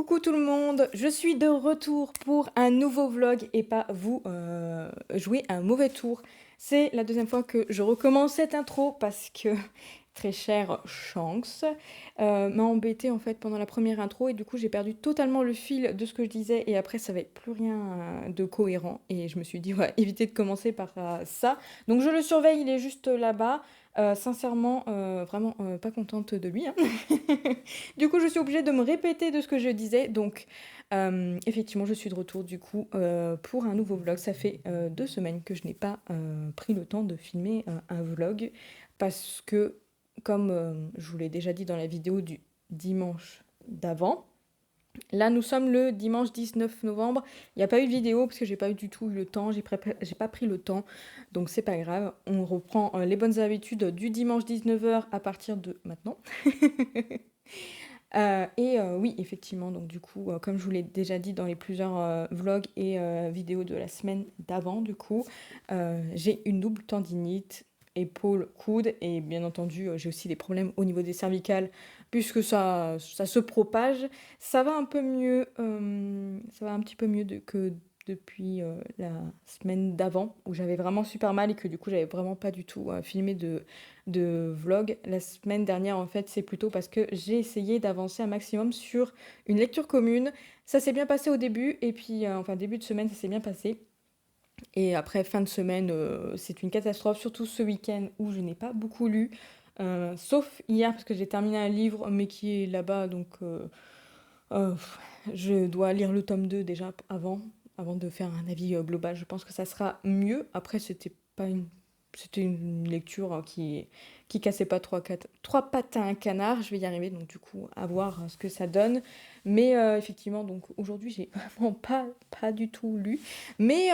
Coucou tout le monde, je suis de retour pour un nouveau vlog et pas vous jouer un mauvais tour. C'est la deuxième fois que je recommence cette intro parce que très cher Shanks m'a embêté en fait pendant la première intro et du coup j'ai perdu totalement le fil de ce que je disais et après ça va être plus rien de cohérent et je me suis dit ouais, éviter de commencer par ça. Donc je le surveille, il est juste là-bas. Sincèrement, vraiment pas contente de lui, hein. Du coup, je suis obligée de me répéter de ce que je disais. Donc, effectivement, je suis de retour du coup pour un nouveau vlog. Ça fait 2 semaines que je n'ai pas pris le temps de filmer un vlog parce que, comme je vous l'ai déjà dit dans la vidéo du dimanche d'avant, là nous sommes le dimanche 19 novembre. Il n'y a pas eu de vidéo parce que j'ai pas eu du tout eu le temps. J'ai pas pris le temps. Donc, c'est pas grave. On reprend les bonnes habitudes du dimanche 19h à partir de maintenant. Oui, effectivement, donc du coup, comme je vous l'ai déjà dit dans les plusieurs vlogs et vidéos de la semaine d'avant, du coup, j'ai une double tendinite, épaule, coude, et bien entendu, j'ai aussi des problèmes au niveau des cervicales, puisque ça se propage. Ça va un peu mieux, ça va un petit peu mieux que depuis la semaine d'avant, où j'avais vraiment super mal et que du coup, j'avais vraiment pas du tout filmé de vlog. La semaine dernière, en fait, c'est plutôt parce que j'ai essayé d'avancer un maximum sur une lecture commune. Ça s'est bien passé au début, et puis, enfin, début de semaine, ça s'est bien passé. Et après, fin de semaine, c'est une catastrophe, surtout ce week-end où je n'ai pas beaucoup lu. Sauf hier, parce que j'ai terminé un livre, mais qui est là-bas, donc euh, je dois lire le tome 2 déjà avant de faire un avis global. Je pense que ça sera mieux. Après, c'était une lecture qui cassait pas trois pattes à un canard. Je vais y arriver, donc du coup, à voir ce que ça donne. Mais effectivement, donc aujourd'hui, j'ai vraiment pas du tout lu. Mais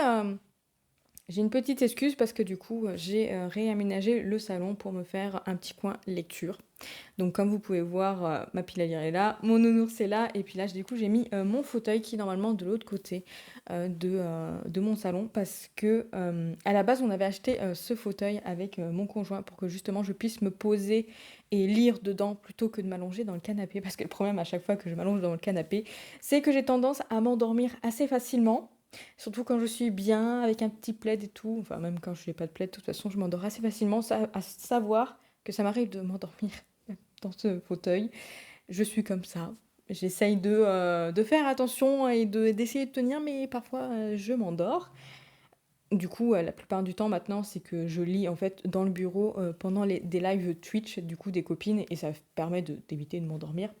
j'ai une petite excuse parce que du coup, j'ai réaménagé le salon pour me faire un petit coin lecture. Donc comme vous pouvez voir, ma pile à lire est là, mon nounours est là, et puis là, du coup, j'ai mis mon fauteuil qui est normalement de l'autre côté de mon salon parce que à la base, on avait acheté ce fauteuil avec mon conjoint pour que justement je puisse me poser et lire dedans plutôt que de m'allonger dans le canapé. Parce que le problème à chaque fois que je m'allonge dans le canapé, c'est que j'ai tendance à m'endormir assez facilement. Surtout quand je suis bien, avec un petit plaid et tout. Enfin, même quand je n'ai pas de plaid, de toute façon, je m'endors assez facilement. À savoir que ça m'arrive de m'endormir dans ce fauteuil. Je suis comme ça. J'essaye de faire attention et d'essayer de tenir, mais parfois je m'endors. Du coup, la plupart du temps maintenant, c'est que je lis en fait dans le bureau pendant des lives Twitch du coup des copines et ça permet d'éviter de m'endormir.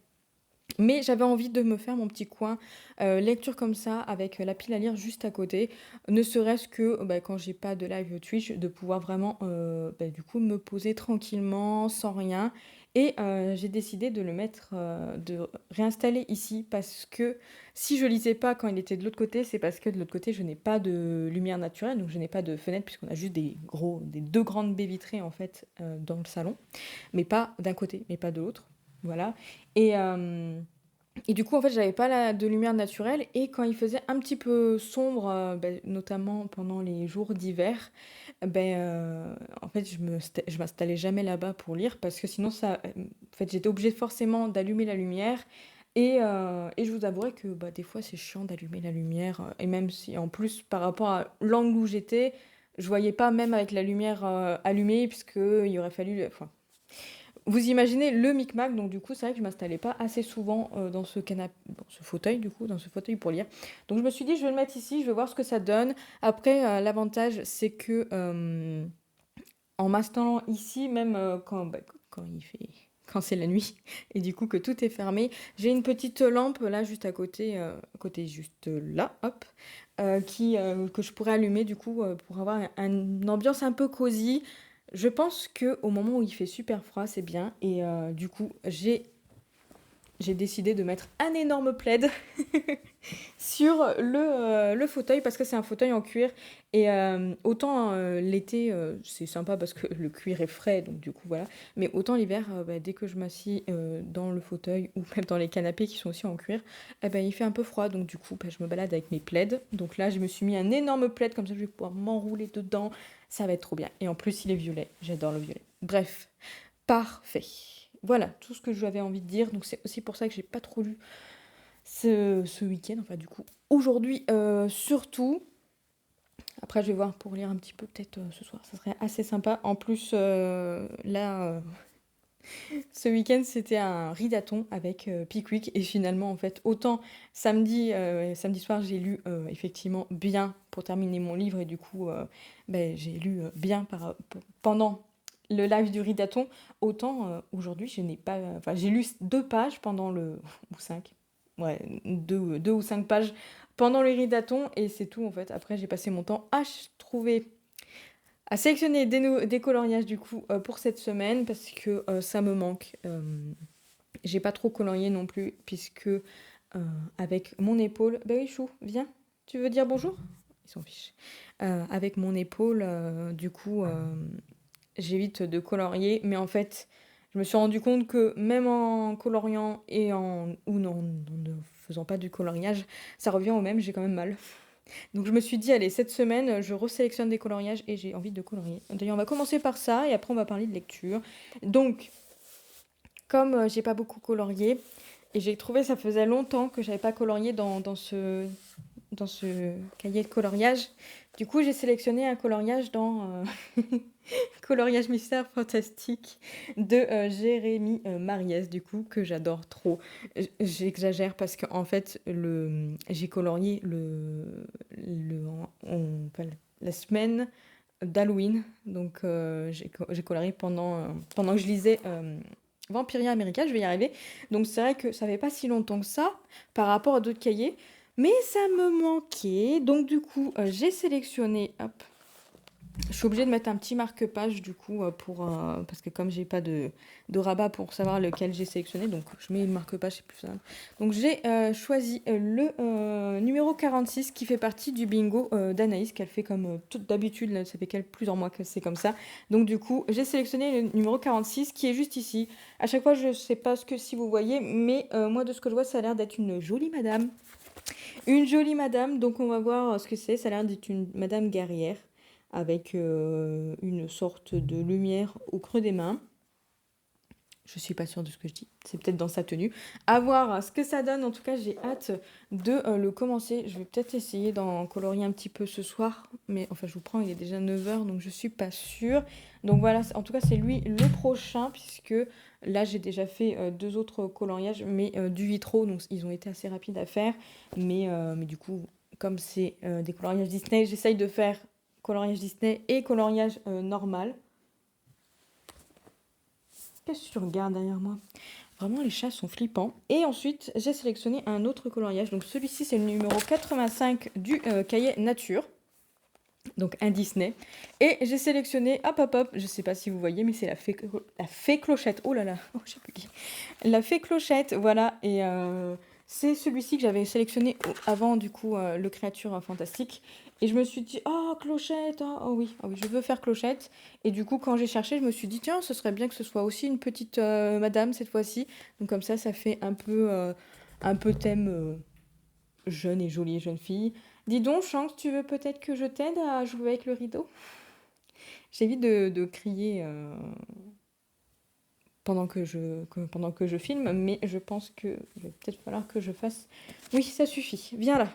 Mais j'avais envie de me faire mon petit coin lecture comme ça, avec la pile à lire juste à côté, ne serait-ce que bah, quand j'ai pas de live Twitch, de pouvoir vraiment bah, du coup me poser tranquillement, sans rien. Et j'ai décidé de le mettre, de réinstaller ici, parce que si je lisais pas quand il était de l'autre côté, c'est parce que de l'autre côté je n'ai pas de lumière naturelle, donc je n'ai pas de fenêtre, puisqu'on a juste des deux grandes baies vitrées en fait dans le salon, mais pas d'un côté, mais pas de l'autre. Voilà. Et, euh, et du coup, en fait, j'avais pas de lumière naturelle. Et quand il faisait un petit peu sombre, ben, notamment pendant les jours d'hiver, ben, en fait, je m'installais jamais là-bas pour lire parce que sinon, en fait, j'étais obligée forcément d'allumer la lumière. Et je vous avouerai que bah, des fois, c'est chiant d'allumer la lumière. Et même si, en plus, par rapport à l'angle où j'étais, je voyais pas même avec la lumière allumée, puisque il aurait fallu. Enfin, vous imaginez le micmac, donc du coup, c'est vrai que je m'installais pas assez souvent dans ce canapé, dans ce fauteuil, du coup, dans ce fauteuil pour lire. Donc je me suis dit, je vais le mettre ici, je vais voir ce que ça donne. Après, l'avantage, c'est que en m'installant ici, même quand il fait, quand c'est la nuit, et du coup que tout est fermé, j'ai une petite lampe là juste à côté juste là, hop, que je pourrais allumer du coup pour avoir une ambiance un peu cosy. Je pense que au moment où il fait super froid, c'est bien. Et du coup, j'ai décidé de mettre un énorme plaid sur le fauteuil parce que c'est un fauteuil en cuir. Et autant l'été, c'est sympa parce que le cuir est frais, donc du coup voilà. Mais autant l'hiver, bah, dès que je m'assis dans le fauteuil ou même dans les canapés qui sont aussi en cuir, eh ben, il fait un peu froid. Donc du coup, bah, je me balade avec mes plaids. Donc là, je me suis mis un énorme plaid, comme ça je vais pouvoir m'enrouler dedans. Ça va être trop bien. Et en plus, il est violet. J'adore le violet. Bref, parfait. Voilà tout ce que j'avais envie de dire. Donc c'est aussi pour ça que j'ai pas trop lu ce week-end, enfin du coup aujourd'hui surtout. Après je vais voir pour lire un petit peu peut-être ce soir, ça serait assez sympa. En plus là ce week-end, c'était un ridathon avec Pickwick. Et finalement, en fait, autant samedi soir, j'ai lu effectivement bien pour terminer mon livre. Et du coup, j'ai lu bien pendant le live du ridathon. Autant aujourd'hui, je n'ai pas. Enfin, j'ai lu 2 pages pendant le. Ou 5. Ouais, deux ou 5 pages pendant le ridathon. Et c'est tout, en fait. Après, j'ai passé mon temps à trouver à sélectionner des coloriages du coup pour cette semaine parce que ça me manque. J'ai pas trop colorié non plus puisque avec mon épaule... Bah oui Chou, viens, tu veux dire bonjour? Ils s'en fichent. Avec mon épaule, du coup, j'évite de colorier, mais en fait, je me suis rendu compte que même en coloriant ou non, en ne faisant pas du coloriage, ça revient au même, j'ai quand même mal. Donc je me suis dit, allez, cette semaine, je resélectionne des coloriages et j'ai envie de colorier. D'ailleurs, on va commencer par ça et après on va parler de lecture. Donc, comme j'ai pas beaucoup colorié, et j'ai trouvé ça faisait longtemps que j'avais pas colorié dans ce cahier de coloriage. Du coup, j'ai sélectionné un coloriage dans Coloriage mystère fantastique de Jérémy Mariès, du coup, que j'adore trop. J'exagère parce qu'en fait, j'ai colorié la semaine d'Halloween. Donc, j'ai colorié pendant que je lisais Vampiria America, je vais y arriver. Donc, c'est vrai que ça fait pas si longtemps que ça par rapport à d'autres cahiers. Mais ça me manquait. Donc, du coup, j'ai sélectionné. Hop, je suis obligée de mettre un petit marque-page du coup parce que comme j'ai pas de rabat pour savoir lequel j'ai sélectionné, donc je mets une marque-page, c'est plus simple. Donc j'ai choisi le numéro 46 qui fait partie du bingo d'Anaïs qu'elle fait comme toute d'habitude, là, ça fait plusieurs mois que c'est comme ça. Donc du coup j'ai sélectionné le numéro 46 qui est juste ici. À chaque fois je sais pas ce que si vous voyez, mais moi de ce que je vois ça a l'air d'être une jolie madame. Une jolie madame, donc on va voir ce que c'est. Ça a l'air d'être une madame guerrière avec une sorte de lumière au creux des mains. Je suis pas sûre de ce que je dis. C'est peut-être dans sa tenue. À voir ce que ça donne. En tout cas, j'ai hâte de le commencer. Je vais peut-être essayer d'en colorier un petit peu ce soir. Mais enfin, je vous prends, il est déjà 9h, donc je suis pas sûre. Donc voilà, en tout cas, c'est lui le prochain, puisque là, j'ai déjà fait 2 autres coloriages, mais du vitro. Donc, ils ont été assez rapides à faire. Mais du coup, comme c'est des coloriages Disney, j'essaye de faire coloriage Disney et coloriage normal. Qu'est-ce que tu regardes derrière moi? Vraiment, les chats sont flippants. Et ensuite, j'ai sélectionné un autre coloriage. Donc celui-ci, c'est le numéro 85 du cahier Nature. Donc un Disney. Et j'ai sélectionné, hop, je sais pas si vous voyez, mais c'est la fée Clochette. Oh là là, oh, je sais plus qui. La fée Clochette, voilà. Et c'est celui-ci que j'avais sélectionné avant, du coup, le créature fantastique. Et je me suis dit, oh, Clochette, oh oui, je veux faire Clochette. Et du coup, quand j'ai cherché, je me suis dit, tiens, ce serait bien que ce soit aussi une petite madame cette fois-ci. Donc comme ça fait un peu thème jeune et jolie jeune fille. Dis donc, Shanks, tu veux peut-être que je t'aide à jouer avec le rideau? J'évite de crier pendant que je filme, mais je pense que il va peut-être falloir que je fasse... Oui, ça suffit. Viens là.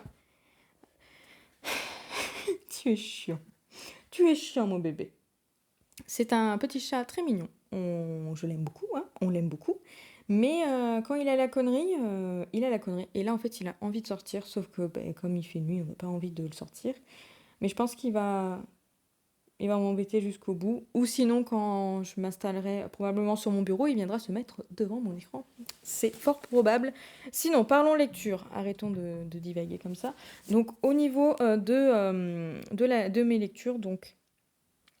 Tu es chiant. Tu es chiant, mon bébé. C'est un petit chat très mignon. Je l'aime beaucoup, hein. On l'aime beaucoup. Mais quand il a la connerie, il a la connerie. Et là, en fait, il a envie de sortir, sauf que comme il fait nuit, on n'a pas envie de le sortir. Mais je pense il va m'embêter jusqu'au bout. Ou sinon, quand je m'installerai probablement sur mon bureau, il viendra se mettre devant mon écran. C'est fort probable. Sinon, parlons lecture. Arrêtons de divaguer comme ça. Donc, au niveau de mes lectures, donc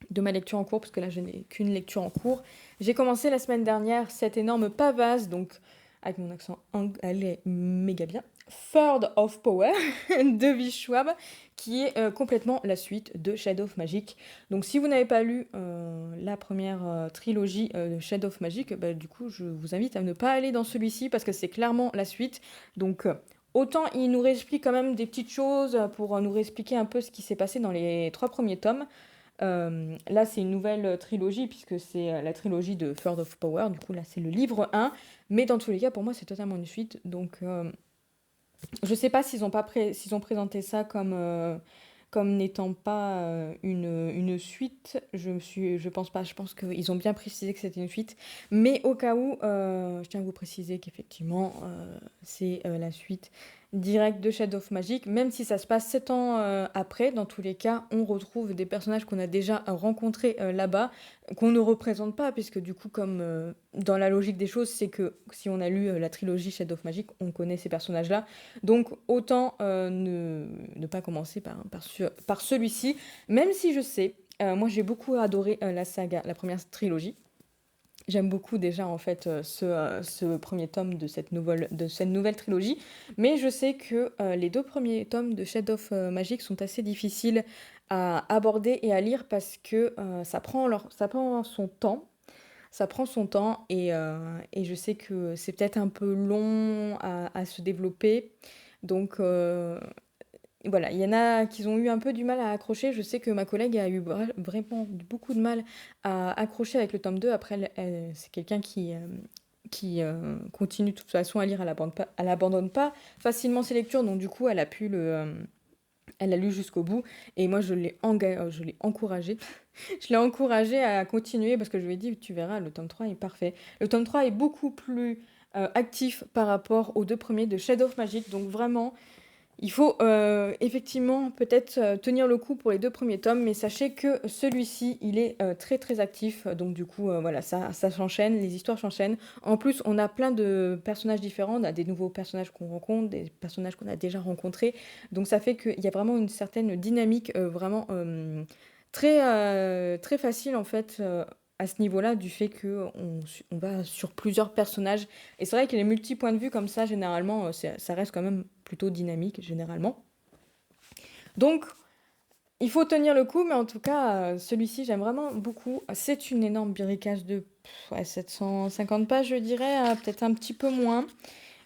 de ma lecture en cours, parce que là, je n'ai qu'une lecture en cours. J'ai commencé la semaine dernière cette énorme pavasse, donc avec mon accent anglais méga bien, Third of Power de V. Schwab, qui est complètement la suite de Shadow of Magic. Donc si vous n'avez pas lu la première trilogie de Shadow of Magic, du coup je vous invite à ne pas aller dans celui-ci parce que c'est clairement la suite. Donc autant il nous réexplique quand même des petites choses pour nous réexpliquer un peu ce qui s'est passé dans les 3 premiers tomes. Là, c'est une nouvelle trilogie, puisque c'est la trilogie de Third of Power. Du coup, là, c'est le livre 1. Mais dans tous les cas, pour moi, c'est totalement une suite. Donc, Je sais pas s'ils ont présenté ça comme n'étant pas une suite. Je pense pas. Je pense qu'ils ont bien précisé que c'était une suite. Mais au cas où, je tiens à vous préciser qu'effectivement, c'est la suite directe de Shadow of Magic. Même si ça se passe 7 ans après, dans tous les cas, on retrouve des personnages qu'on a déjà rencontrés là-bas, qu'on ne représente pas, puisque du coup, comme dans la logique des choses, c'est que si on a lu la trilogie Shadow of Magic, on connaît ces personnages-là. Donc autant ne pas commencer par celui-ci, même si je sais, moi j'ai beaucoup adoré la saga, la première trilogie. J'aime beaucoup déjà en fait ce premier tome de cette nouvelle trilogie, mais je sais que les deux premiers tomes de Shadow of Magic sont assez difficiles à aborder et à lire parce que ça prend son temps. Ça prend son temps et je sais que c'est peut-être un peu long à se développer. Donc voilà, il y en a qui ont eu un peu du mal à accrocher. Je sais que ma collègue a eu vraiment beaucoup de mal à accrocher avec le tome 2. Après, c'est quelqu'un qui continue de toute façon à lire, elle abandonne pas facilement ses lectures. Donc du coup, elle a lu jusqu'au bout. Et moi, je l'ai encouragée. Je l'ai encouragée à continuer parce que je lui ai dit, tu verras, le tome 3 est parfait. Le tome 3 est beaucoup plus actif par rapport aux deux premiers de Shadow of Magic. Donc vraiment, il faut effectivement peut-être tenir le coup pour les deux premiers tomes, mais sachez que celui-ci, il est très très actif. Donc du coup, voilà, ça s'enchaîne, les histoires s'enchaînent. En plus, on a plein de personnages différents, on a des nouveaux personnages qu'on rencontre, des personnages qu'on a déjà rencontrés. Donc ça fait qu'il y a vraiment une certaine dynamique vraiment très facile en fait. À ce niveau-là, du fait qu'on va sur plusieurs personnages. Et c'est vrai que les multi-points de vue comme ça, généralement, ça reste quand même plutôt dynamique, généralement. Donc, il faut tenir le coup, mais en tout cas, celui-ci, j'aime vraiment beaucoup. C'est une énorme biricage de 750 pages, je dirais, peut-être un petit peu moins.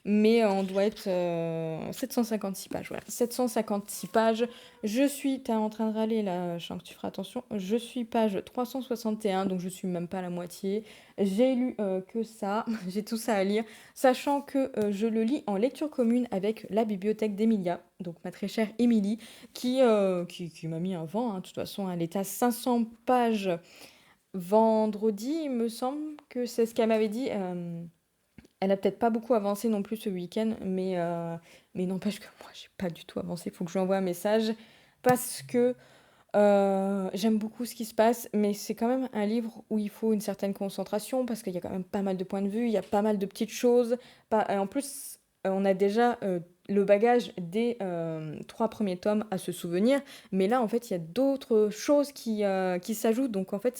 Mais on doit être 756 pages, voilà. 756 pages. T'es en train de râler là, je sens que tu feras attention. Je suis page 361, donc je suis même pas à la moitié. J'ai lu que ça, j'ai tout ça à lire, sachant que je le lis en lecture commune avec la bibliothèque d'Emilia, donc ma très chère Émilie, qui m'a mis un vent, hein. De toute façon, elle est à 500 pages vendredi, il me semble que c'est ce qu'elle m'avait dit. Elle a peut-être pas beaucoup avancé non plus ce week-end, mais n'empêche que moi, j'ai pas du tout avancé. Il faut que je lui envoie un message parce que j'aime beaucoup ce qui se passe, mais c'est quand même un livre où il faut une certaine concentration parce qu'il y a quand même pas mal de points de vue, il y a pas mal de petites choses. En plus, on a déjà le bagage des trois premiers tomes à se souvenir, mais là, en fait, il y a d'autres choses qui s'ajoutent, donc en fait,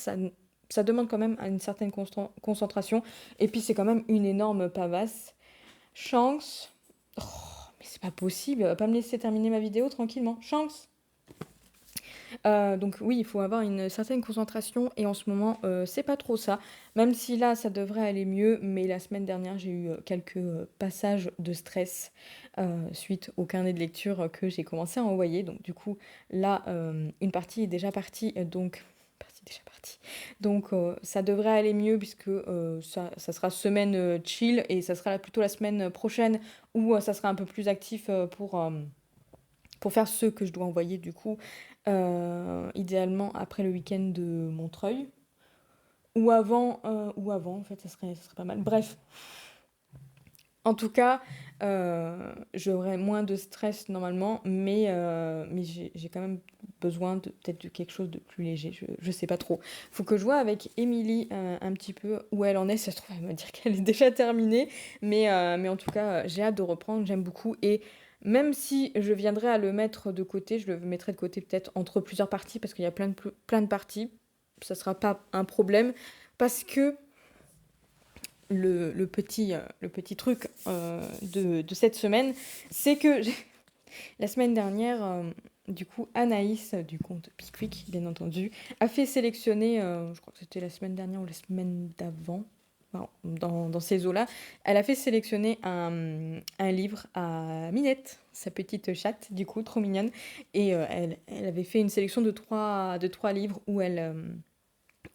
ça demande quand même une certaine concentration. Et puis, c'est quand même une énorme pavasse. Chance. Oh, mais c'est pas possible, elle va pas me laisser terminer ma vidéo tranquillement. Chance. Donc oui, il faut avoir une certaine concentration et en ce moment, c'est pas trop ça. Même si là, ça devrait aller mieux, mais la semaine dernière, j'ai eu quelques passages de stress suite au carnet de lecture que j'ai commencé à envoyer. Donc du coup, là, une partie est déjà partie, donc ça devrait aller mieux puisque ça sera semaine chill et ça sera plutôt la semaine prochaine où ça sera un peu plus actif pour faire ce que je dois envoyer du coup, idéalement après le week-end de Montreuil. Ou avant, en fait, ça serait pas mal. Bref, en tout cas, j'aurai moins de stress normalement, mais j'ai quand même besoin peut-être de quelque chose de plus léger. Je sais pas trop. Faut que je vois avec Émilie un petit peu où elle en est. Si ça se trouve, elle va me dire qu'elle est déjà terminée. Mais en tout cas, j'ai hâte de reprendre. J'aime beaucoup. Et même si je viendrais à le mettre de côté, je le mettrai de côté peut-être entre plusieurs parties parce qu'il y a plein de parties. Ça sera pas un problème parce que le petit truc de cette semaine, c'est que la semaine dernière, du coup, Anaïs, du compte Pickwick, bien entendu, a fait sélectionner, je crois que c'était la semaine dernière ou la semaine d'avant, enfin, dans ces eaux-là, elle a fait sélectionner un livre à Minette, sa petite chatte, du coup, trop mignonne, et elle avait fait une sélection de trois livres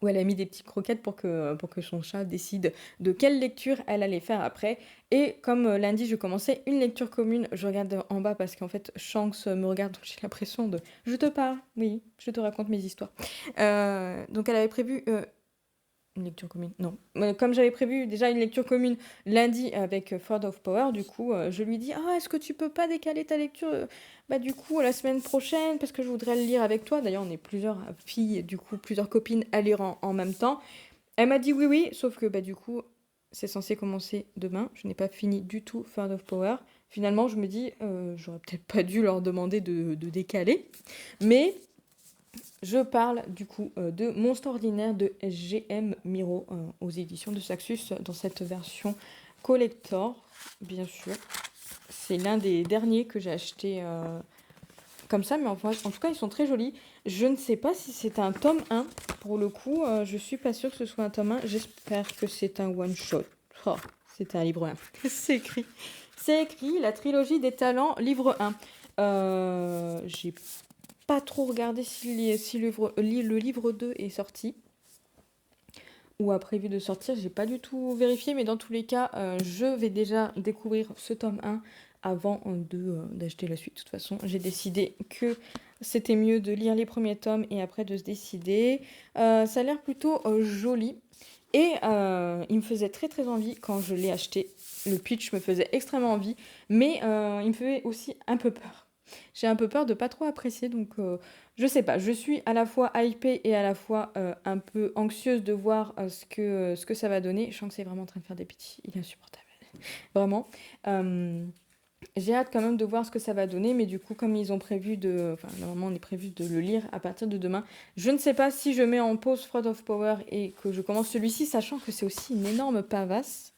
où elle a mis des petites croquettes pour que son chat décide de quelle lecture elle allait faire après. Et comme lundi, je commençais une lecture commune, je regarde en bas parce qu'en fait, Shanks me regarde, donc j'ai l'impression de je te parle, oui, je te raconte mes histoires. Donc elle avait prévu une lecture commune, non. Comme j'avais prévu déjà une lecture commune lundi avec Ford of Power, du coup, je lui dis ah, est-ce que tu peux pas décaler ta lecture bah, du coup, la semaine prochaine, parce que je voudrais le lire avec toi. D'ailleurs, on est plusieurs filles, du coup, plusieurs copines à lire en même temps. Elle m'a dit oui, oui, sauf que bah, du coup, c'est censé commencer demain. Je n'ai pas fini du tout Ford of Power. Finalement, je me dis, j'aurais peut-être pas dû leur demander de décaler. Mais je parle du coup de Monstre ordinaire de GM Miro aux éditions de Saxus dans cette version collector, bien sûr. C'est l'un des derniers que j'ai acheté comme ça, mais en tout cas, ils sont très jolis. Je ne sais pas si c'est un tome 1. Pour le coup, je suis pas sûre que ce soit un tome 1. J'espère que c'est un one-shot. Oh, c'est un livre 1. C'est écrit. C'est écrit La trilogie des talents, livre 1. J'ai pas trop regardé si le livre 2 est sorti ou a prévu de sortir. J'ai pas du tout vérifié, mais dans tous les cas, je vais déjà découvrir ce tome 1 avant d'acheter la suite. De toute façon, j'ai décidé que c'était mieux de lire les premiers tomes et après de se décider. Ça a l'air plutôt joli. Et il me faisait très très envie quand je l'ai acheté. Le pitch me faisait extrêmement envie, mais il me faisait aussi un peu peur. J'ai un peu peur de pas trop apprécier, donc je sais pas. Je suis à la fois hypée et à la fois un peu anxieuse de voir ce que ça va donner. Je sens que c'est vraiment en train de faire des petits. Il est insupportable. Vraiment. J'ai hâte quand même de voir ce que ça va donner, mais du coup, comme ils ont prévu de... Enfin, normalement, on est prévu de le lire à partir de demain. Je ne sais pas si je mets en pause Froid of Power et que je commence celui-ci, sachant que c'est aussi une énorme pavasse.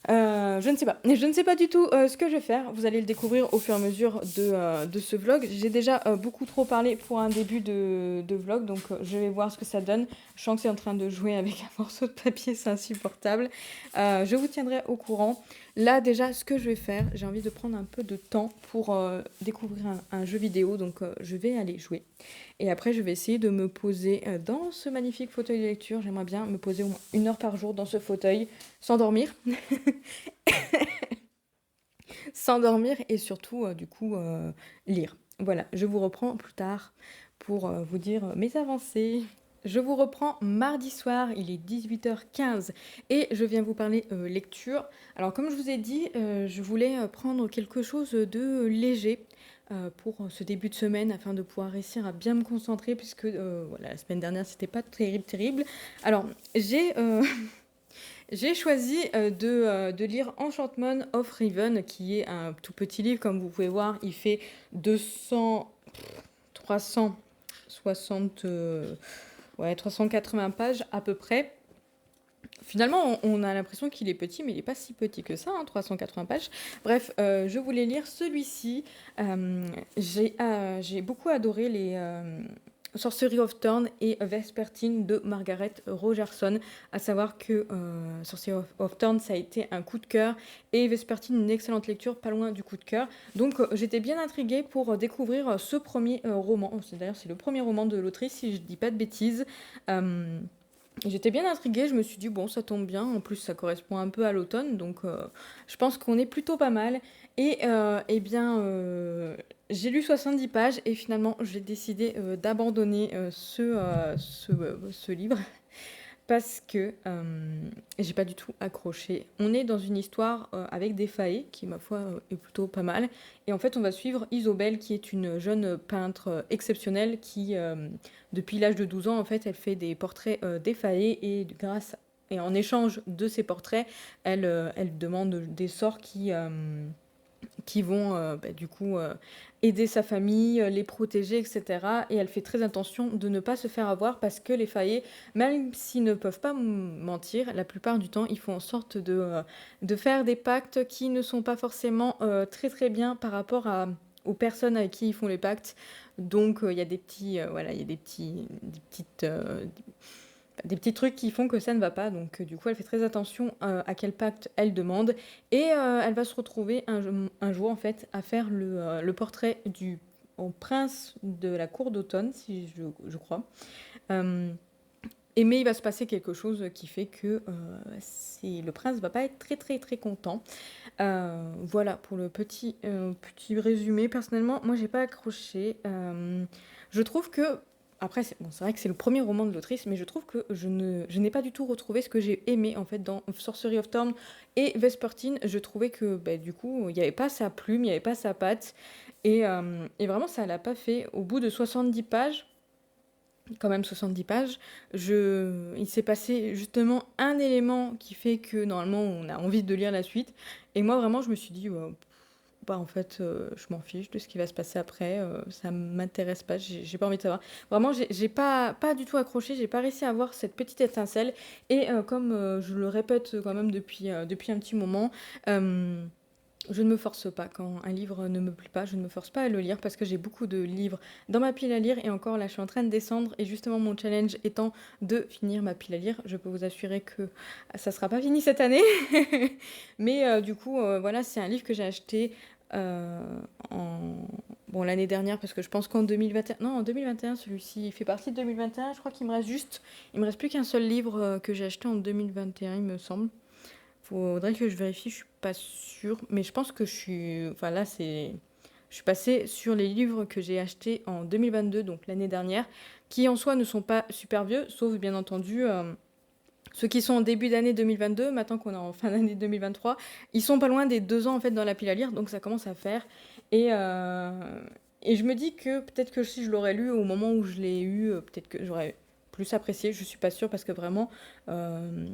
Je ne sais pas. Je ne sais pas du tout ce que je vais faire. Vous allez le découvrir au fur et à mesure de ce vlog. J'ai déjà beaucoup trop parlé pour un début de vlog, donc je vais voir ce que ça donne. Je sens que c'est en train de jouer avec un morceau de papier, c'est insupportable. Je vous tiendrai au courant. Là, déjà, ce que je vais faire, j'ai envie de prendre un peu de temps pour découvrir un jeu vidéo, donc je vais aller jouer. Et après, je vais essayer de me poser dans ce magnifique fauteuil de lecture. J'aimerais bien me poser au moins 1 heure par jour dans ce fauteuil, sans dormir. Sans dormir et surtout, du coup, lire. Voilà, je vous reprends plus tard pour vous dire mes avancées. Je vous reprends mardi soir, il est 18h15 et je viens vous parler lecture. Alors comme je vous ai dit, je voulais prendre quelque chose de léger pour ce début de semaine afin de pouvoir réussir à bien me concentrer puisque voilà, la semaine dernière c'était pas terrible. Alors j'ai choisi de lire Enchantment of Riven, qui est un tout petit livre, comme vous pouvez voir. Il fait 360, 380 pages à peu près. Finalement, on a l'impression qu'il est petit, mais il n'est pas si petit que ça, 380 pages. Bref, je voulais lire celui-ci. J'ai beaucoup adoré les Sorcery of Thorn et Vespertine de Margaret Rogerson. À savoir que Sorcery of Thorn, ça a été un coup de cœur et Vespertine, une excellente lecture, pas loin du coup de cœur. Donc, j'étais bien intriguée pour découvrir ce premier roman. D'ailleurs, c'est le premier roman de l'autrice, si je ne dis pas de bêtises. J'étais bien intriguée, je me suis dit, bon, ça tombe bien, en plus ça correspond un peu à l'automne, donc je pense qu'on est plutôt pas mal. Et eh bien, j'ai lu 70 pages et finalement j'ai décidé d'abandonner ce livre parce que j'ai pas du tout accroché. On est dans une histoire avec des faées, qui ma foi est plutôt pas mal. Et en fait, on va suivre Isobel, qui est une jeune peintre exceptionnelle, qui, depuis l'âge de 12 ans, en fait, elle fait des portraits des faées, et en échange de ces portraits, elle demande des sorts qui vont du coup aider sa famille, les protéger, etc. Et elle fait très attention de ne pas se faire avoir parce que les faillés, même s'ils ne peuvent pas mentir, la plupart du temps, ils font en sorte de faire des pactes qui ne sont pas forcément très très bien par rapport aux personnes avec qui ils font les pactes. Donc il y a des petits, voilà, il y a des petits trucs qui font que ça ne va pas. Donc du coup, elle fait très attention à quel pacte elle demande. Et elle va se retrouver un jour, en fait, à faire le portrait au prince de la cour d'automne, si je crois. Euh, mais il va se passer quelque chose qui fait que le prince va pas être très très très content. Voilà pour le petit résumé. Personnellement, moi j'ai pas accroché. Je trouve que après c'est vrai que c'est le premier roman de l'autrice, mais je trouve que je n'ai pas du tout retrouvé ce que j'ai aimé en fait dans Sorcery of Thorn et Vespertine. Je trouvais que bah, du coup il n'y avait pas sa plume, il n'y avait pas sa patte, et vraiment ça l'a pas fait. Au bout de 70 pages, quand même 70 pages, il s'est passé justement un élément qui fait que normalement on a envie de lire la suite. Et moi vraiment je me suis dit, bah en fait je m'en fiche de ce qui va se passer après, ça m'intéresse pas, j'ai pas envie de savoir. Vraiment j'ai pas du tout accroché, j'ai pas réussi à avoir cette petite étincelle. Et comme je le répète quand même depuis un petit moment, euh, je ne me force pas quand un livre ne me plaît pas, je ne me force pas à le lire parce que j'ai beaucoup de livres dans ma pile à lire et encore là je suis en train de descendre et justement mon challenge étant de finir ma pile à lire. Je peux vous assurer que ça sera pas fini cette année. Mais du coup voilà, c'est un livre que j'ai acheté euh, en bon l'année dernière parce que je pense qu'en 2021 non en 2021 celui-ci fait partie de 2021. Je crois il me reste plus qu'un seul livre que j'ai acheté en 2021 il me semble. Faudrait que je vérifie, je suis pas sûre, mais je pense que enfin là je suis passée sur les livres que j'ai achetés en 2022, donc l'année dernière, qui en soi ne sont pas super vieux, sauf bien entendu ceux qui sont en début d'année 2022, maintenant qu'on est en fin d'année 2023, ils sont pas loin des 2 ans en fait dans la pile à lire, donc ça commence à faire. Et, euh, et je me dis que peut-être que si je l'aurais lu au moment où je l'ai eu, peut-être que j'aurais plus apprécié, je suis pas sûre parce que vraiment, euh,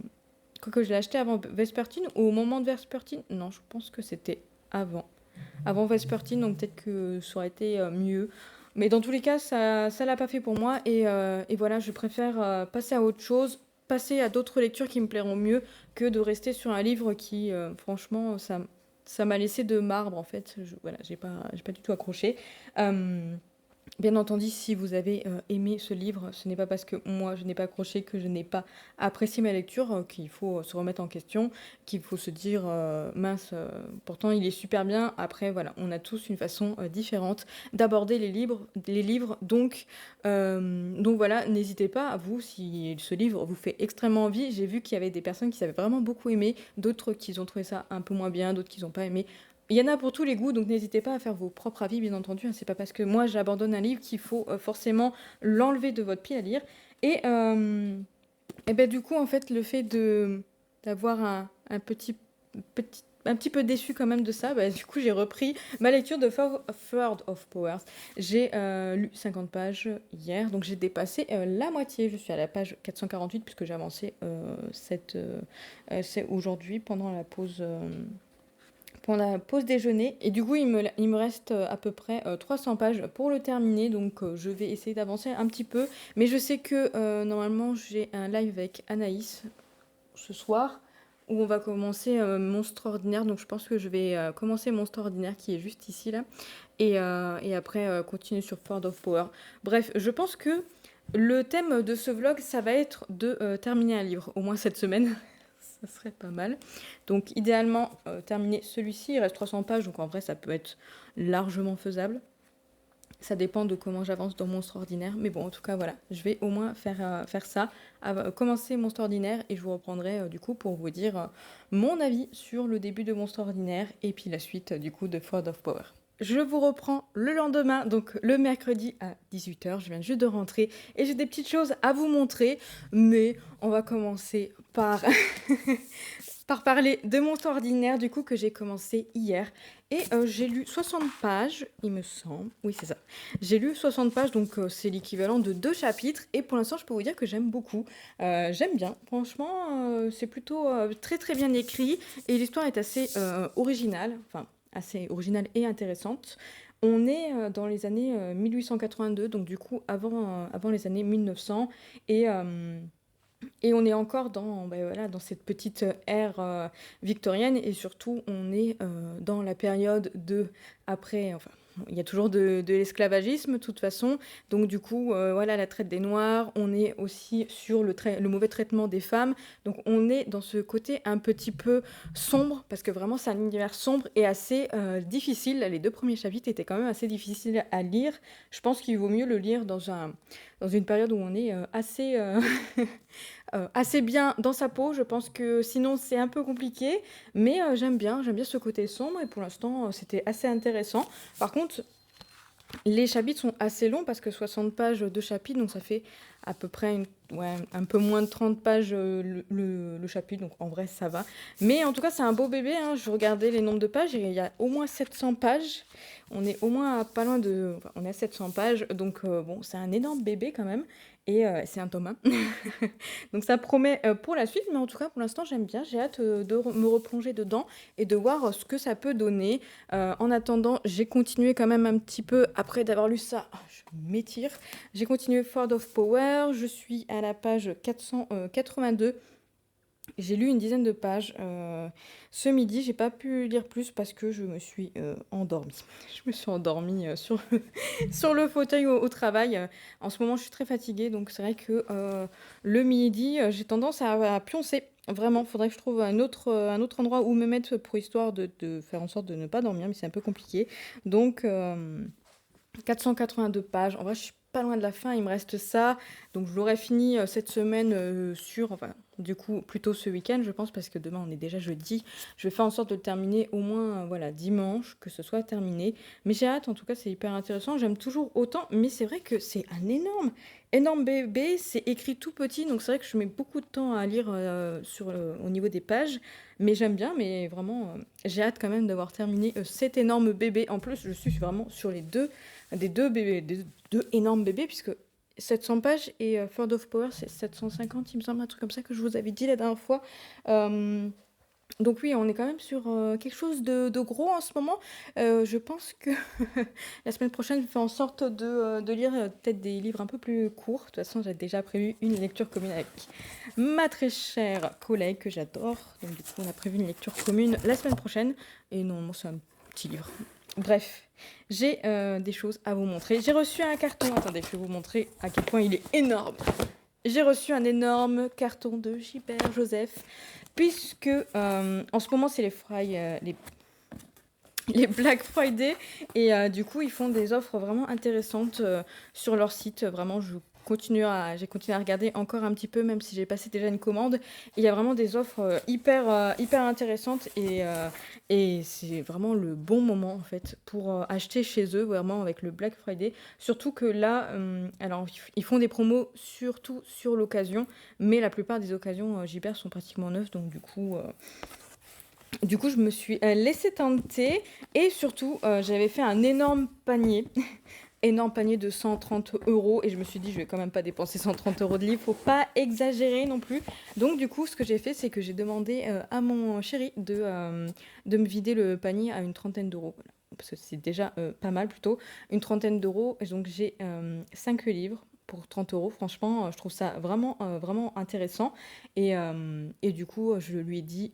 quoique je l'ai acheté avant Vespertine ou au moment de Vespertine. Non, je pense que c'était avant. Avant Vespertine, donc peut-être que ça aurait été mieux. Mais dans tous les cas, ça l'a pas fait pour moi. Et voilà, je préfère passer à autre chose, passer à d'autres lectures qui me plairont mieux que de rester sur un livre qui, franchement, ça m'a laissé de marbre en fait. Voilà, j'ai pas du tout accroché. Euh, Bien entendu, si vous avez aimé ce livre, ce n'est pas parce que moi je n'ai pas accroché que je n'ai pas apprécié ma lecture qu'il faut se remettre en question, qu'il faut se dire mince, pourtant il est super bien. Après, voilà, on a tous une façon différente d'aborder les livres. Donc voilà, n'hésitez pas, à vous, si ce livre vous fait extrêmement envie. J'ai vu qu'il y avait des personnes qui avaient vraiment beaucoup aimé, d'autres qui ont trouvé ça un peu moins bien, d'autres qui n'ont pas aimé. Il y en a pour tous les goûts, donc n'hésitez pas à faire vos propres avis, bien entendu. Hein. C'est pas parce que moi j'abandonne un livre qu'il faut forcément l'enlever de votre pied à lire. Et ben du coup, en fait, le fait d'avoir un un petit peu déçu quand même de ça, bah, du coup j'ai repris ma lecture de Third of Powers. J'ai lu 50 pages hier, donc j'ai dépassé la moitié. Je suis à la page 448 puisque j'ai avancé c'est aujourd'hui pendant la pause déjeuner. Et du coup, il me reste à peu près 300 pages pour le terminer. Donc, je vais essayer d'avancer un petit peu. Mais je sais que normalement, j'ai un live avec Anaïs ce soir où on va commencer Monstre Ordinaire. Donc, je pense que je vais commencer Monstre Ordinaire qui est juste ici, là. Et après, continuer sur Ford of Power. Bref, je pense que le thème de ce vlog, ça va être de terminer un livre, au moins cette semaine. Ça serait pas mal. Donc idéalement, terminer celui-ci, il reste 300 pages, donc en vrai ça peut être largement faisable. Ça dépend de comment j'avance dans Monstre Ordinaire. Mais bon, en tout cas, voilà, je vais au moins faire ça, commencer Monstre Ordinaire, et je vous reprendrai du coup pour vous dire mon avis sur le début de Monstre Ordinaire, et puis la suite du coup de Ford of Power. Je vous reprends le lendemain, donc le mercredi à 18h. Je viens juste de rentrer et j'ai des petites choses à vous montrer. Mais on va commencer par, par parler de mon temps ordinaire, du coup, que j'ai commencé hier. Et j'ai lu 60 pages, il me semble. Oui, c'est ça. J'ai lu 60 pages, donc c'est l'équivalent de 2 chapitres. Et pour l'instant, je peux vous dire que j'aime beaucoup. J'aime bien. Franchement, c'est plutôt très très bien écrit. Et l'histoire est assez originale. Enfin, assez originale et intéressante. On est dans les années 1882, donc du coup avant les années 1900, et, euh, et on est encore ben voilà, dans cette petite ère victorienne, et surtout on est dans la période de après, enfin il y a toujours de l'esclavagisme, de toute façon. Donc, du coup, voilà, la traite des Noirs. On est aussi sur le mauvais traitement des femmes. Donc, on est dans ce côté un petit peu sombre, parce que vraiment, c'est un univers sombre et assez difficile. Les 2 premiers chapitres étaient quand même assez difficiles à lire. Je pense qu'il vaut mieux le lire dans une période où on est assez, assez bien dans sa peau. Je pense que sinon, c'est un peu compliqué. Mais j'aime bien ce côté sombre et pour l'instant, c'était assez intéressant. Par contre, les chapitres sont assez longs parce que 60 pages de chapitres, donc ça fait à peu près ouais, un peu moins de 30 pages le chapitre, donc en vrai ça va. Mais en tout cas c'est un beau bébé, hein. Je regardais les nombres de pages et il y a au moins 700 pages. On est au moins pas loin de... Enfin, on est à 700 pages, donc bon c'est un énorme bébé quand même. Et c'est un tome 1. Donc ça promet pour la suite, mais en tout cas pour l'instant j'aime bien. J'ai hâte me replonger dedans et de voir ce que ça peut donner. En attendant, j'ai continué quand même un petit peu, après d'avoir lu ça, je m'étire, j'ai continué Ford of Power, je suis à la page 482. J'ai lu une dizaine de pages ce midi, j'ai pas pu lire plus parce que je me suis endormie. Je me suis endormie sur le fauteuil au travail. En ce moment, je suis très fatiguée, donc c'est vrai que le midi, j'ai tendance à pioncer. Vraiment, faudrait que je trouve un autre endroit où me mettre pour histoire de faire en sorte de ne pas dormir, mais c'est un peu compliqué. Donc, 482 pages. En vrai, je suis pas loin de la fin, il me reste ça. Donc, je l'aurai fini cette semaine enfin, du coup, plutôt ce week-end, je pense, parce que demain, on est déjà jeudi. Je vais faire en sorte de le terminer au moins, voilà, dimanche, que ce soit terminé. Mais j'ai hâte, en tout cas, c'est hyper intéressant. J'aime toujours autant, mais c'est vrai que c'est un énorme bébé. C'est écrit tout petit, donc c'est vrai que je mets beaucoup de temps à lire au niveau des pages. Mais j'aime bien, mais vraiment, j'ai hâte quand même d'avoir terminé cet énorme bébé. En plus, je suis vraiment sur des deux bébés, des 2 énormes bébés, puisque 700 pages et Ford of Power, c'est 750, il me semble, un truc comme ça que je vous avais dit la dernière fois. Euh, donc oui, on est quand même sur quelque chose de gros en ce moment. Je pense que la semaine prochaine, je fais en sorte de lire peut-être des livres un peu plus courts. De toute façon, j'ai déjà prévu une lecture commune avec ma très chère collègue que j'adore. Donc du coup, on a prévu une lecture commune la semaine prochaine. Et normalement, c'est un petit livre. Bref, j'ai des choses à vous montrer. J'ai reçu un carton. Attendez, je vais vous montrer à quel point il est énorme. J'ai reçu un énorme carton de Gilbert Joseph, puisque en ce moment, c'est les Black Friday, et du coup, ils font des offres vraiment intéressantes sur leur site. Vraiment, j'ai continué à regarder encore un petit peu, même si j'ai passé déjà une commande. Il y a vraiment des offres hyper intéressantes et c'est vraiment le bon moment en fait pour acheter chez eux, vraiment avec le Black Friday. Surtout que là, alors ils font des promos surtout sur l'occasion, mais la plupart des occasions JBR sont pratiquement neuves, donc du coup, je me suis laissée tenter et surtout, j'avais fait un énorme panier, énorme panier de 130 euros et je me suis dit, je vais quand même pas dépenser 130 euros de livres, faut pas exagérer non plus. Donc, du coup, ce que j'ai fait, c'est que j'ai demandé à mon chéri de me vider le panier à une trentaine d'euros. Voilà. Parce que c'est déjà pas mal plutôt, une trentaine d'euros. Et donc, j'ai 5 livres pour 30 euros. Franchement, je trouve ça vraiment intéressant. Et du coup, je lui ai dit,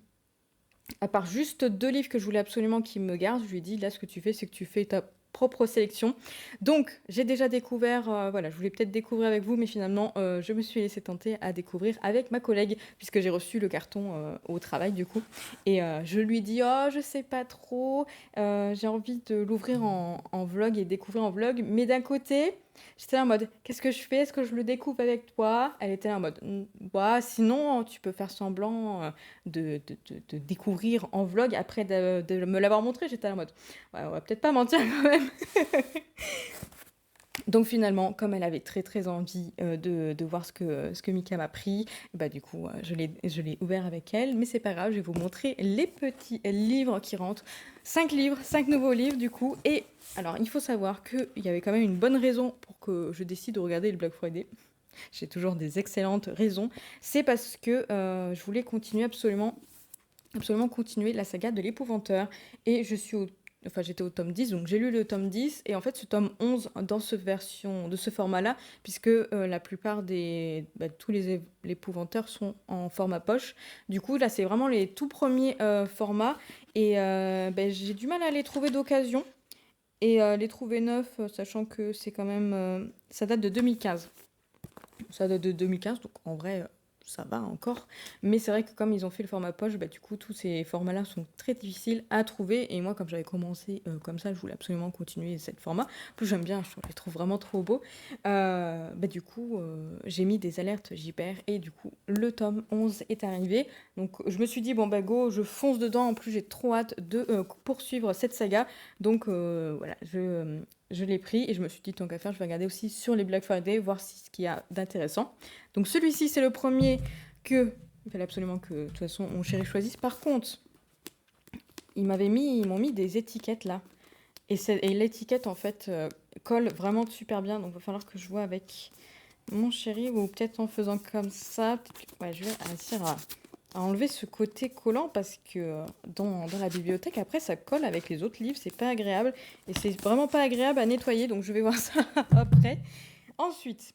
à part juste 2 livres que je voulais absolument qu'il me garde, je lui ai dit, là, ce que tu fais, c'est que tu fais ta propre sélection. Donc, j'ai déjà découvert, voilà, je voulais peut-être découvrir avec vous, mais finalement, je me suis laissée tenter à découvrir avec ma collègue, puisque j'ai reçu le carton au travail, du coup. Et je lui dis, oh, je sais pas trop, j'ai envie de l'ouvrir en vlog et découvrir en vlog, mais d'un côté... J'étais là en mode, qu'est-ce que je fais? Est-ce que je le découvre avec toi? Elle était là en mode, bah, sinon, tu peux faire semblant de découvrir en vlog après de me l'avoir montré. J'étais là en mode, ouais, on va peut-être pas mentir quand même. Donc finalement, comme elle avait très envie de voir ce que Mika m'a pris, bah du coup, je l'ai ouvert avec elle. Mais c'est pas grave, je vais vous montrer les petits livres qui rentrent. 5 livres, 5 nouveaux livres du coup. Et alors, il faut savoir qu'il y avait quand même une bonne raison pour que je décide de regarder le Black Friday. J'ai toujours des excellentes raisons. C'est parce que je voulais continuer absolument continuer la saga de l'épouvanteur. Et j'étais au tome 10, donc j'ai lu le tome 10, et en fait ce tome 11 dans de ce format-là, puisque la plupart tous les épouvanteurs sont en format poche. Du coup, là, c'est vraiment les tout premiers formats, et j'ai du mal à les trouver d'occasion. et les trouver neufs, sachant que c'est quand même, ça date de 2015. Ça date de 2015, donc en vrai, ça va encore. Mais c'est vrai que comme ils ont fait le format poche, bah, du coup, tous ces formats-là sont très difficiles à trouver. Et moi, comme j'avais commencé comme ça, je voulais absolument continuer cette format. En plus, j'aime bien, je les trouve vraiment trop beaux. Bah, du coup, j'ai mis des alertes JPR et du coup, le tome 11 est arrivé. Donc, je me suis dit, bon, bah, go, je fonce dedans. En plus, j'ai trop hâte de poursuivre cette saga. Donc, voilà, je l'ai pris et je me suis dit, tant qu'à faire, je vais regarder aussi sur les Black Friday, voir ce qu'il y a d'intéressant. Donc celui-ci, c'est le premier que il fallait absolument que, de toute façon, mon chéri choisisse. Par contre, ils m'ont mis des étiquettes là. Et l'étiquette, en fait, colle vraiment super bien. Donc il va falloir que je vois avec mon chéri ou peut-être en faisant comme ça. Ouais, je vais réussir à enlever ce côté collant parce que dans la bibliothèque, après, ça colle avec les autres livres. C'est pas agréable. Et c'est vraiment pas agréable à nettoyer. Donc je vais voir ça après. Ensuite,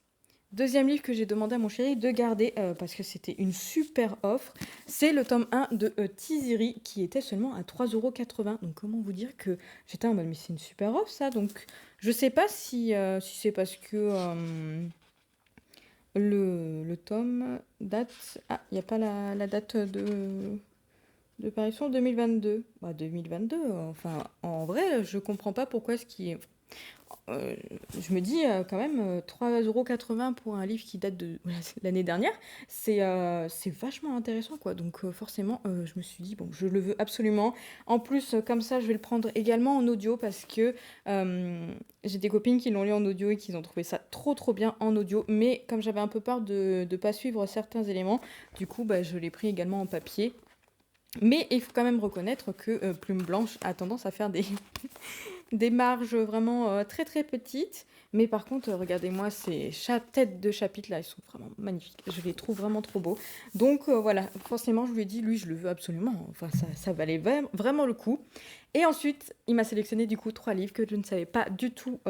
deuxième livre que j'ai demandé à mon chéri de garder parce que c'était une super offre, c'est le tome 1 de Tiziri qui était seulement à 3,80 €. Donc comment vous dire que j'étais en mode mais c'est une super offre ça. Donc je sais pas si c'est parce que le tome date... Ah, il n'y a pas la date de parution 2022. Bah 2022, enfin en vrai je comprends pas pourquoi ce qui est... je me dis quand même 3,80 € pour un livre qui date de l'année dernière, c'est vachement intéressant quoi. Donc forcément, je me suis dit bon, je le veux absolument. En plus, comme ça, je vais le prendre également en audio parce que j'ai des copines qui l'ont lu en audio et qui ont trouvé ça trop trop bien en audio. Mais comme j'avais un peu peur de ne pas suivre certains éléments, du coup, bah, je l'ai pris également en papier. Mais il faut quand même reconnaître que Plume Blanche a tendance à faire des marges vraiment très très petites. Mais par contre, regardez-moi ces têtes de chapitre là, ils sont vraiment magnifiques. Je les trouve vraiment trop beaux. Donc voilà, forcément, je lui ai dit, lui, je le veux absolument. Enfin, ça valait vraiment le coup. Et ensuite, il m'a sélectionné du coup 3 livres que je ne savais pas du tout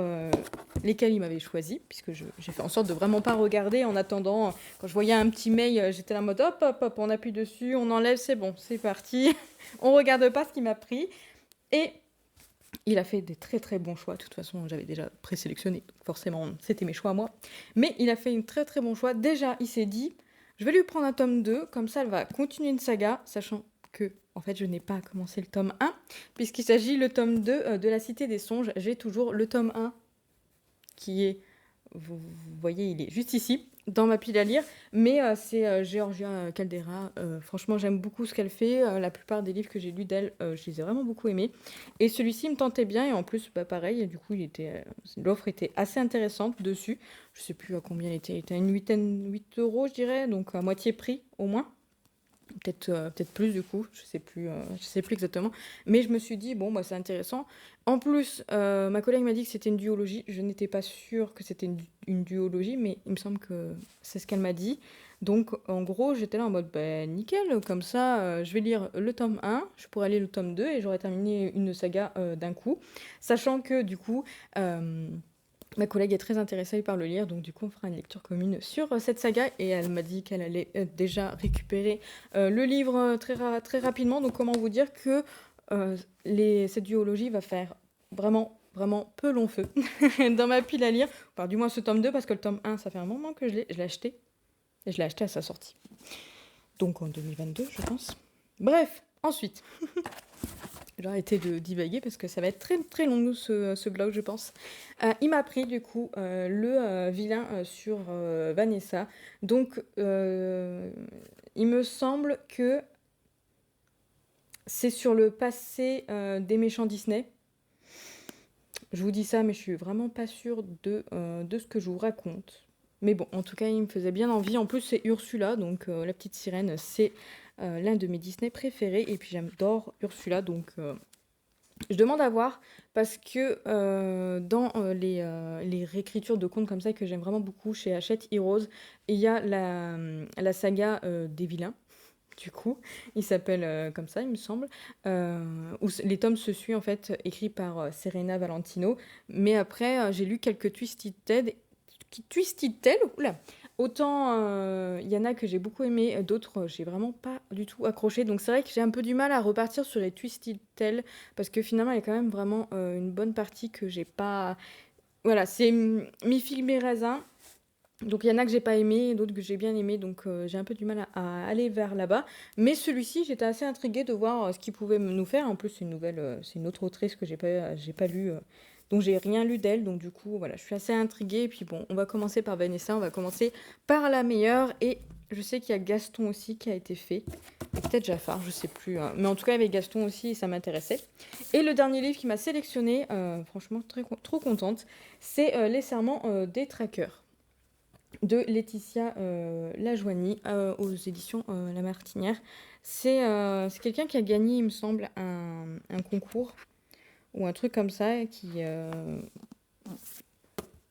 lesquels il m'avait choisi, puisque j'ai fait en sorte de vraiment pas regarder en attendant. Quand je voyais un petit mail, j'étais là en mode hop, hop, hop, on appuie dessus, on enlève, c'est bon, c'est parti. On regarde pas ce qu'il m'a pris. Et il a fait des très très bons choix. De toute façon, j'avais déjà présélectionné, donc forcément, c'était mes choix à moi. Mais il a fait un très très bon choix. Déjà, il s'est dit, je vais lui prendre un tome 2, comme ça, elle va continuer une saga, sachant que, en fait, je n'ai pas commencé le tome 1, puisqu'il s'agit le tome 2 de La Cité des Songes. J'ai toujours le tome 1 qui est, vous voyez, il est juste ici, dans ma pile à lire, mais c'est Georgia Caldera. Franchement, j'aime beaucoup ce qu'elle fait. La plupart des livres que j'ai lus d'elle, je les ai vraiment beaucoup aimés. Et celui-ci me tentait bien, et en plus, bah, pareil, du coup, l'offre était assez intéressante dessus. Je sais plus à combien il était à une 8 €, je dirais, donc à moitié prix au moins. Peut-être plus du coup, je sais plus exactement. Mais je me suis dit, bon, bah, c'est intéressant. En plus, ma collègue m'a dit que c'était une duologie. Je n'étais pas sûre que c'était une duologie, mais il me semble que c'est ce qu'elle m'a dit. Donc, en gros, j'étais là en mode, bah, nickel, comme ça, je vais lire le tome 1, je pourrais lire le tome 2 et j'aurais terminé une saga d'un coup. Sachant que, du coup, ma collègue est très intéressée par le lire, donc du coup on fera une lecture commune sur cette saga et elle m'a dit qu'elle allait déjà récupérer le livre très rapidement. Donc comment vous dire que cette duologie va faire vraiment vraiment peu long feu dans ma pile à lire. Enfin, du moins ce tome 2 parce que le tome 1 ça fait un moment que je l'ai acheté et je l'ai acheté à sa sortie. Donc en 2022 je pense. Bref, ensuite... J'ai arrêté de divaguer parce que ça va être très très long ce blog je pense. Il m'a pris du coup le vilain sur Vanessa. Donc il me semble que c'est sur le passé des méchants Disney. Je vous dis ça mais je suis vraiment pas sûre de ce que je vous raconte. Mais bon, en tout cas il me faisait bien envie. En plus c'est Ursula, donc la petite sirène, c'est l'un de mes Disney préférés. Et puis j'adore Ursula, donc... je demande à voir parce que dans les réécritures de contes comme ça que j'aime vraiment beaucoup chez Hachette Heroes, il y a la saga des vilains. Du coup, il s'appelle comme ça, il me semble, où les tomes se suivent en fait, écrits par Serena Valentino. Mais après, j'ai lu quelques Twisted Tales, oula, Autant il y en a que j'ai beaucoup aimé, d'autres j'ai vraiment pas du tout accroché. Donc c'est vrai que j'ai un peu du mal à repartir sur les Twisted Tales parce que finalement il y a quand même vraiment une bonne partie que j'ai pas. Voilà, c'est mi-figue mi-raisin. Donc il y en a que j'ai pas aimé, d'autres que j'ai bien aimé, donc j'ai un peu du mal à aller vers là-bas. Mais celui-ci, j'étais assez intriguée de voir ce qu'il pouvait nous faire. En plus, c'est une nouvelle, c'est une autre autrice que j'ai pas lu, donc j'ai rien lu d'elle. Donc du coup, voilà, je suis assez intriguée. Et puis bon, on va commencer par Vanessa, on va commencer par la meilleure. Et je sais qu'il y a Gaston aussi qui a été fait. Et peut-être Jafar, je sais plus, hein. Mais en tout cas, avec Gaston aussi, ça m'intéressait. Et le dernier livre qui m'a sélectionné, franchement, trop contente, c'est Les Serments des Traqueurs de Laetitia Lajoigny aux éditions La Martinière. C'est quelqu'un qui a gagné, il me semble, un concours ou un truc comme ça.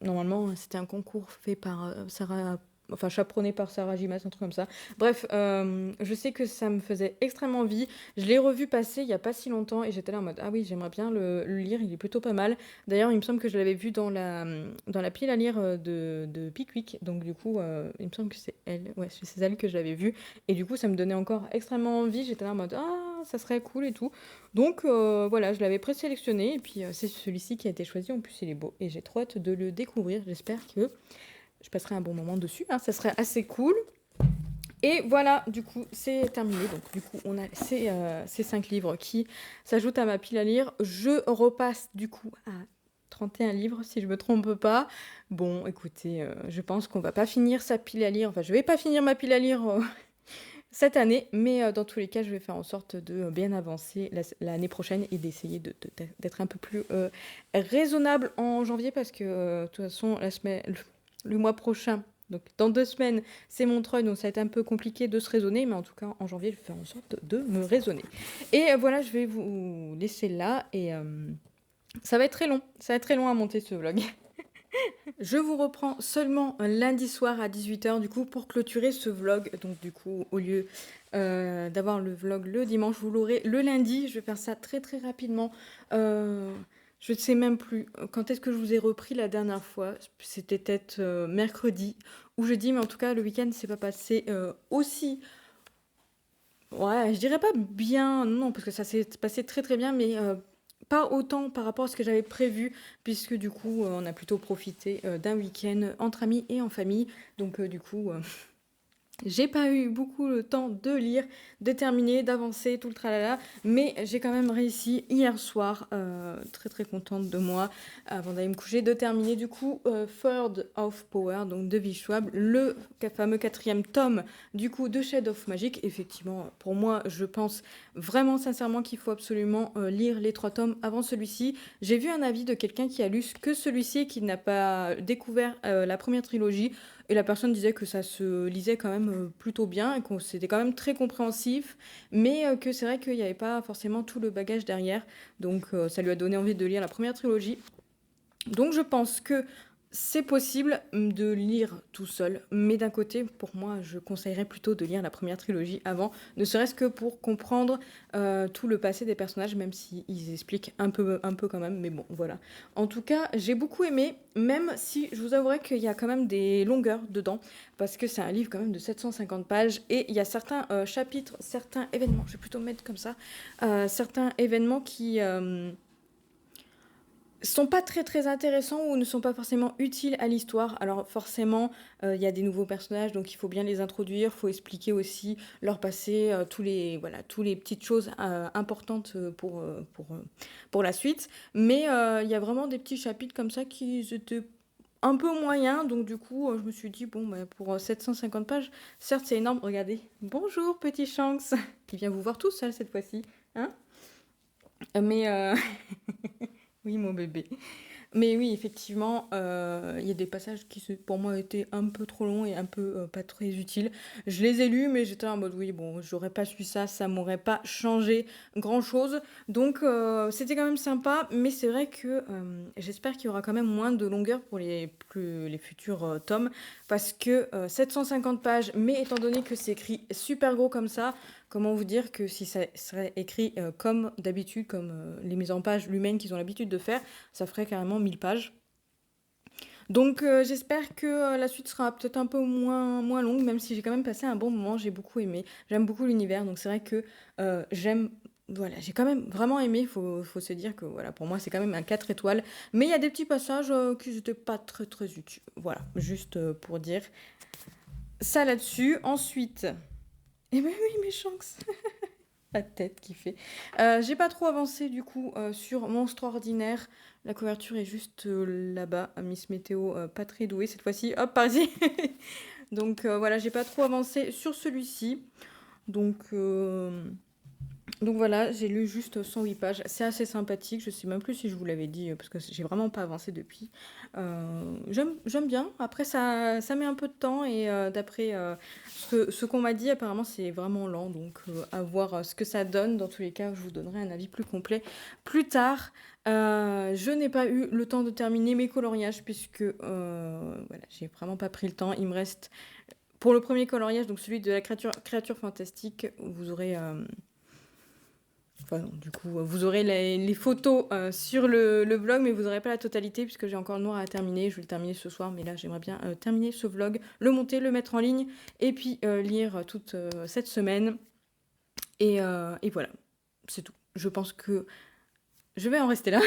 Normalement, c'était un concours fait par Sarah. Enfin, chaperonné par Sarah Gimas, un truc comme ça. Bref, je sais que ça me faisait extrêmement envie. Je l'ai revu passer il n'y a pas si longtemps et j'étais là en mode ah oui, j'aimerais bien le lire, il est plutôt pas mal. D'ailleurs, il me semble que je l'avais vu dans la pile à lire de Pickwick. Donc, du coup, il me semble que c'est elle. Ouais, c'est elle que je l'avais vu. Et du coup, ça me donnait encore extrêmement envie. J'étais là en mode ah, ça serait cool et tout. Donc, voilà, je l'avais présélectionné. Et puis, c'est celui-ci qui a été choisi. En plus, il est beau. Et j'ai trop hâte de le découvrir. J'espère que je passerai un bon moment dessus, hein, ça serait assez cool. Et voilà, du coup, c'est terminé. Donc, du coup, on a ces 5 livres qui s'ajoutent à ma pile à lire. Je repasse, du coup, à 31 livres, si je me trompe pas. Bon, écoutez, je pense qu'on va pas finir sa pile à lire. Enfin, je vais pas finir ma pile à lire cette année, mais dans tous les cas, je vais faire en sorte de bien avancer l'année prochaine et d'essayer d'être un peu plus raisonnable en janvier parce que, de toute façon, le mois prochain, donc dans 2 semaines, c'est Montreuil, donc ça va être un peu compliqué de se raisonner, mais en tout cas, en janvier, je vais faire en sorte de me raisonner. Et voilà, je vais vous laisser là, et ça va être très long. Ça va être très long à monter ce vlog. Je vous reprends seulement lundi soir à 18h, du coup, pour clôturer ce vlog. Donc, du coup, au lieu d'avoir le vlog le dimanche, vous l'aurez le lundi. Je vais faire ça très, très rapidement. Je ne sais même plus quand est-ce que je vous ai repris la dernière fois. C'était peut-être mercredi ou jeudi, mais en tout cas, le week-end s'est pas passé aussi. Ouais, je dirais pas bien, non, parce que ça s'est passé très très bien, mais pas autant par rapport à ce que j'avais prévu, puisque du coup, on a plutôt profité d'un week-end entre amis et en famille. Donc, du coup, j'ai pas eu beaucoup le temps de lire, de terminer, d'avancer, tout le tralala, mais j'ai quand même réussi hier soir, très très contente de moi, avant d'aller me coucher, de terminer du coup Third of Power, donc de V. Schwab, le fameux 4e tome du coup de Shade of Magic. Effectivement, pour moi, je pense vraiment sincèrement qu'il faut absolument lire les 3 tomes avant celui-ci. J'ai vu un avis de quelqu'un qui a lu que celui-ci et qui n'a pas découvert la première trilogie. Et la personne disait que ça se lisait quand même plutôt bien et que c'était quand même très compréhensif, mais que c'est vrai qu'il n'y avait pas forcément tout le bagage derrière. Donc ça lui a donné envie de lire la première trilogie. Donc je pense que c'est possible de lire tout seul, mais d'un côté, pour moi, je conseillerais plutôt de lire la première trilogie avant, ne serait-ce que pour comprendre tout le passé des personnages, même s'ils expliquent un peu quand même, mais bon, voilà. En tout cas, j'ai beaucoup aimé, même si je vous avouerai qu'il y a quand même des longueurs dedans, parce que c'est un livre quand même de 750 pages, et il y a certains chapitres, certains événements, je vais plutôt mettre comme ça, certains événements qui sont pas très très intéressants ou ne sont pas forcément utiles à l'histoire. Alors forcément, il y a des nouveaux personnages, donc il faut bien les introduire, il faut expliquer aussi leur passé, tous les petites choses importantes pour la suite. Mais il y a vraiment des petits chapitres comme ça qui étaient un peu moyens, donc du coup, je me suis dit, bon, bah, pour 750 pages, certes c'est énorme, regardez. Bonjour petit Shanks, qui vient vous voir tout seul cette fois-ci. Hein. Mais oui, mon bébé. Mais oui, effectivement, il y a des passages qui, pour moi, étaient un peu trop longs et un peu pas très utiles. Je les ai lus, mais j'étais en mode, oui, bon, j'aurais pas su ça, ça m'aurait pas changé grand-chose. Donc, c'était quand même sympa, mais c'est vrai que j'espère qu'il y aura quand même moins de longueur pour les futurs tomes, parce que 750 pages, mais étant donné que c'est écrit super gros comme ça, comment vous dire que si ça serait écrit comme d'habitude, comme les mises en page l'humaine qu'ils ont l'habitude de faire, ça ferait carrément 1000 pages. Donc j'espère que la suite sera peut-être un peu moins longue, même si j'ai quand même passé un bon moment, j'ai beaucoup aimé. J'aime beaucoup l'univers, donc c'est vrai que j'aime. Voilà, j'ai quand même vraiment aimé. Faut se dire que voilà, pour moi, c'est quand même un 4 étoiles. Mais il y a des petits passages qui n'étaient pas très très utiles. Voilà, juste pour dire ça là-dessus. Ensuite, eh ben oui, mes chances. La tête qui fait. J'ai pas trop avancé du coup sur Monstre Ordinaire. La couverture est juste là-bas. Miss Météo, pas très douée cette fois-ci. Hop, par ici. Donc voilà, j'ai pas trop avancé sur celui-ci. Donc, euh, donc voilà, j'ai lu juste 108 pages. C'est assez sympathique. Je sais même plus si je vous l'avais dit parce que j'ai vraiment pas avancé depuis. J'aime bien. Après, ça met un peu de temps et d'après ce qu'on m'a dit, apparemment, c'est vraiment lent. Donc, à voir ce que ça donne. Dans tous les cas, je vous donnerai un avis plus complet plus tard. Je n'ai pas eu le temps de terminer mes coloriages puisque voilà, j'ai vraiment pas pris le temps. Il me reste pour le premier coloriage, donc celui de la créature fantastique, vous aurez enfin, du coup, vous aurez les photos sur le vlog, mais vous n'aurez pas la totalité puisque j'ai encore le noir à terminer. Je vais le terminer ce soir, mais là, j'aimerais bien terminer ce vlog, le monter, le mettre en ligne et puis lire toute cette semaine. Et voilà, c'est tout. Je pense que je vais en rester là.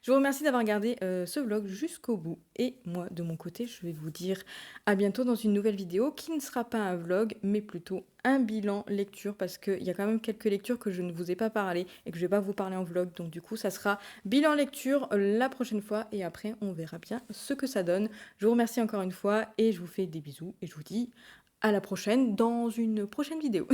Je vous remercie d'avoir regardé ce vlog jusqu'au bout. Et moi, de mon côté, je vais vous dire à bientôt dans une nouvelle vidéo qui ne sera pas un vlog, mais plutôt un bilan lecture, parce qu'il y a quand même quelques lectures que je ne vous ai pas parlé et que je ne vais pas vous parler en vlog. Donc du coup, ça sera bilan lecture la prochaine fois. Et après, on verra bien ce que ça donne. Je vous remercie encore une fois et je vous fais des bisous. Et je vous dis à la prochaine dans une prochaine vidéo.